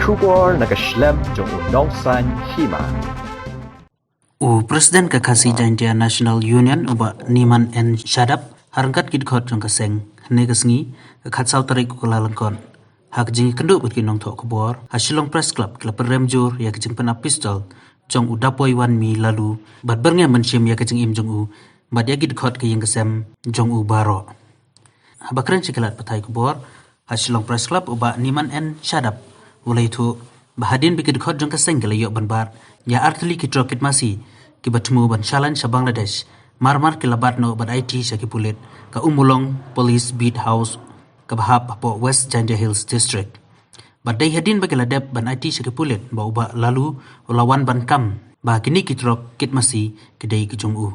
kubor nakaslem jong nongsan hima. Presiden Kakasi Jantia National Union uba Niman N Shadap harangkat kidkhot jong kaseng negasngi katsau tarik kulalangkon hak jingi kenduk bet kinong thok kubor hasilong press club klub remjur ya kejing pena pistol jong udapoi wan mi lalu bat berngem menshim ya kejing im jong u bat ya kidkhot ke yang kesem jong u baro habakren cikelat patai kubor hasilong press club uba Niman N Shadap ulai tu bahadin bikid khot jong kaseng gelayok banbar ya artli kidrokit masi ki batmu ban shalan sa Bangladesh marmar kilabat no ban IT sa kipulit ka umulong police beat house ka bahap po West Janja Hills district badai hadin bagiladep ban IT sa kipulit ba uba lalu ulawan ban kam ba kini kidrok kit masi kedai kijong u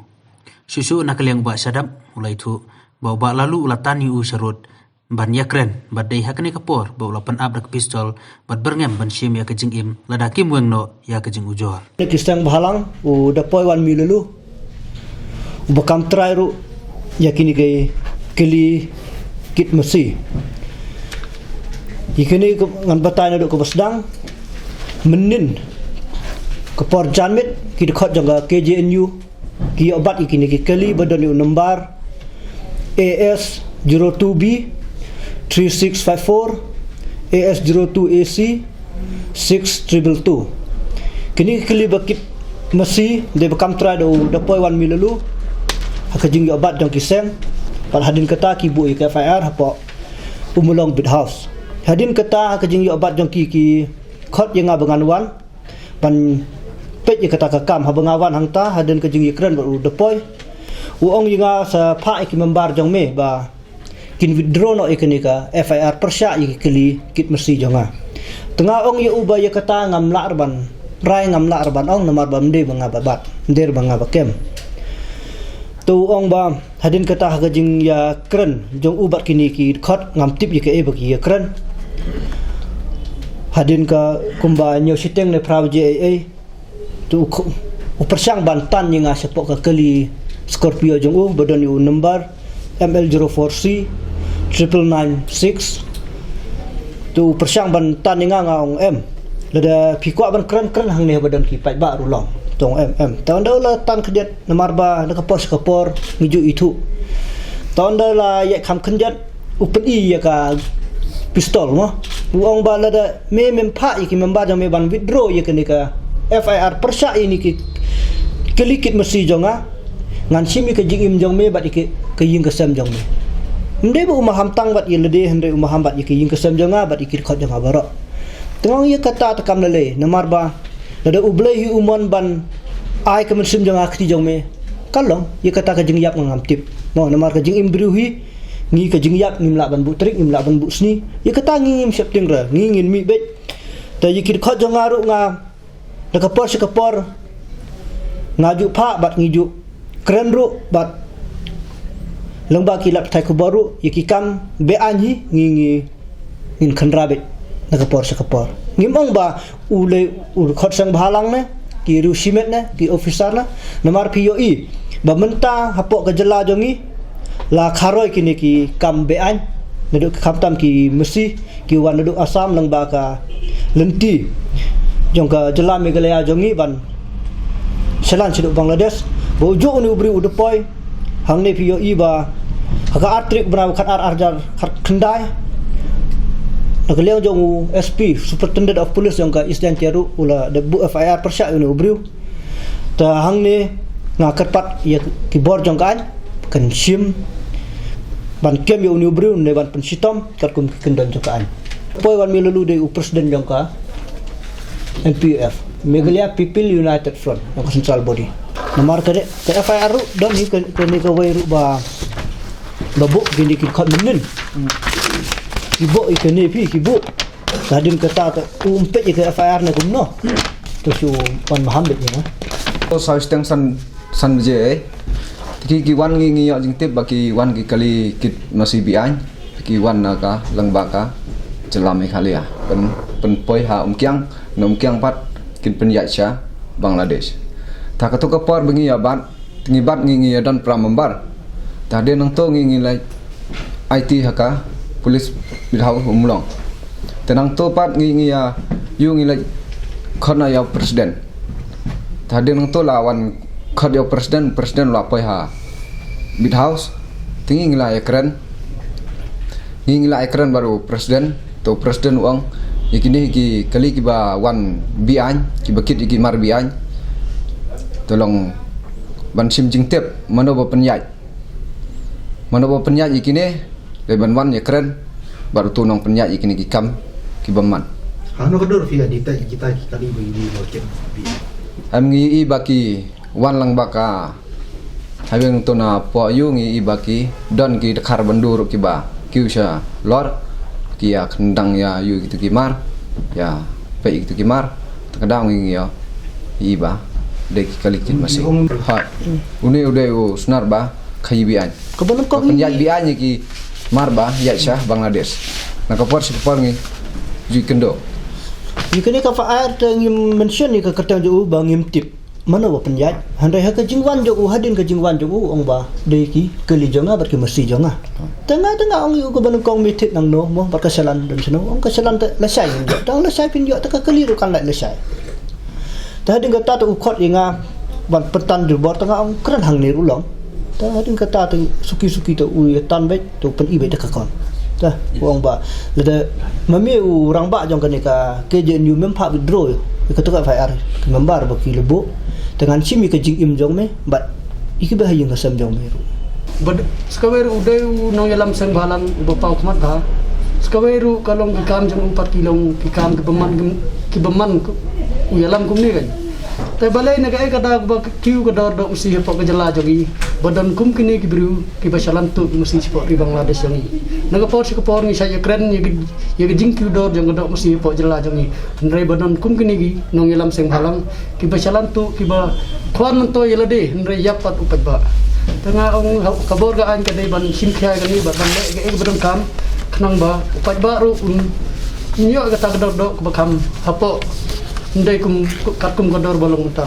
susu nakaliang ba Shadap ulai tu ba uba lalu ulatani u syarut ban yakren badai hakani kapor ba ulapan abrak pistol bad berngem ban shim ya kejing im ladaki mueng no ya kejing ujor kisang bahalang u dapoi wan mi lulu bakam try ru yakini ke kili kit mesi ikini ngan batai na do ko basdang menin kapor janmit ki dekhot janga KJNU ki obat ikini ke kali badan number AS 02B 3654 AS02AC 6222 kini kili bakit mesi de bakam try do dapoi wan mi lalu hakajing obat dong kisem pal hadin kata ki bu ke FIR hapo umulong bid house hadin kata hakajing obat dong ki khot yang abangan wan ban pet ye kata kakam habangawan hangta hadin kajing kren baru dapoi uong yinga sa pha ki membar jong me ba kin withdraw no ikanika FIR persya ikili kit mesti jonga tengah ong ye uba ye kata ngamla arban rai ngamla arban ong namar bamde bangababat der bangabakem tu ong ba hadin kata hagajing ya kren jong ubat kini ki khot ngamtip ye ke bagi ya kren hadin ka kumba nyo siteng ne praw JAA tu upersyang bantan ye nga sepok ka kali Scorpio jong u badan yu number ML04C 9996 tu persyang ban tan nga ong M lada pikwa ban keren hang ne badan ki pai ba rulong tong tahun dah la tan kediat namar ba na kapor ngiju itu tahun dah la ya kam kenjat upedi ya ka pistol mo uong ba lada mem pha iki memba jang me ban withdraw ya ke ka FIR persya ini ki kelikit mesti jonga ngan simi ke jing im jong me bat iki ke ying kesam jong me mde bu umaham tang bat yelede hende umaham bat iki ying kesam jonga bat iki khot jonga barok tengong ye kata takam lele namar ba lada ublehi umon ban ai ke mensim jonga khti jong me kalong ye kata ka jing yap ngam tip mo namar ka jing im bruhi ngi ka jing yap ngim la ban bu trik ngim la ban bu sni ye kata ngim september ngin mi bet ta ye kit khot jonga ru nga da kapor ngaju pha bat ngiju keren ru bat lengba kilap thai ku baru yikikam be anhi ngi ngin khanrabe nakapor sakapor ngimong ba ule khot sang bhalang ne ki ru simet ne ki officer na namar POE ba menta hapok ke jela jongi la kharoi kini ki kam be an neduk khamtam ki mesti ki wan neduk asam lengba ka lenti jong ka jela Meghalaya jongi ban selan siduk Bangladesh bojo ni ubri udepoi hang ne POE ba haka atrik bra khat arjar khat khandai nakaliang jong SP Superintendent of Police jong ka Isdan Tiaru ula de bu FIR persya ni ubri ta hang ne nga katpat ya ki bor jong kan kan sim ban kem yo ni ubri ne ban pensitom kat kum kendon jong kan poi wan mi lalu de presiden jong ka MPF Meghalaya People United Front yang central body namar kade ke FIR don ni ke ni ke wai ru ba babuk gini ki khot menin ibu ikene pi ibu hadin kata ta umpet ke FIR na kumno tu su pan Muhammad ni to sa steng san je ki wan ngi jing tip baki wan ki kali kit masih bian ki wan na ka lengba ka jelam Meghalaya pen poi ha umkyang nomkyang pat kin pen yacha Bangladesh ta ka to ka par bengi ya bat ngibat ngi dan pramembar tadi nang to ngi lai IT haka police bidhau umlong tenang to pat ngi ya yung ila khona ya presiden tadi nang to lawan khod ya presiden la poi ha bit house tinggi ngila ekran baru presiden uang ikini ki kali ki ba wan bian ki bakit ki mar bian tolong ban sim jing tep mano ba penyaj ikini le ban wan ekran baru tunong penyaj ikini ki kam ki baman Ano kador via kita kali begini market. am ngi baki wan lang baka habeng to na po yu ngi baki don ki khar bandur ki ba kiusha lor ki ya kendang ya yu gitu ki mar ya pe gitu ki mar kadang ngi ya ba de ki kali kin masih ha uni udah sunar ba khayi bi an Kebenar kau penjat bi an ki mar ba ya syah Bangladesh na kapor si kapor ngi ju kendo Jika ni kafa air tengim mention ni ke kertang jauh bangim tip mana wa penjat handai ha ke jingwan jauh hadin ke jingwan jauh ong ba deki keli jonga ber ke mesti jonga tengah ong yu ke banung kong mitit nang no mo ber kesalan dan seno ong kesalan te lesai jo tang lesai pin jo te ke keliru kan lai lesai ta hadin kata tu ukot inga ban petan di bor tengah ong keren hang ni rulong ta hadin kata tu suki tu u tan bet tu pen ibe te ka kon dah uang ba lada mami orang ba jong kanika keje new mem pa withdraw ke tu ka fai ar membar ba ki lebo dengan simi ke jing im jong me bat iki ba hayeng kasam jong me Skaweru udah nong yalam sengbalang bapau kemat ba Skaweru kalong kikam jong 4 kilong kikam ke beman yalam kum ni kan tapi balai naga kada ba kiu kada do mesti apa ke jela jogi badan kum kini ki biru ki basalan tu mesti sport di Bangladesh yang naga por si kapor ni saya keren ya jing kiu do jong do mesti apa jela jogi ndrai badan kum kini gi nong yalam seng balang ki basalan tu ki ba khwan man to yela de ndrai yapat upat ba tengah ong kabor ga an kadai ban sim khya ga ni ba ban le ga badan kam khnang ba upat ba ru nyo ga ta do ko bakam hapo ndai kum kat kum kodor bolong ta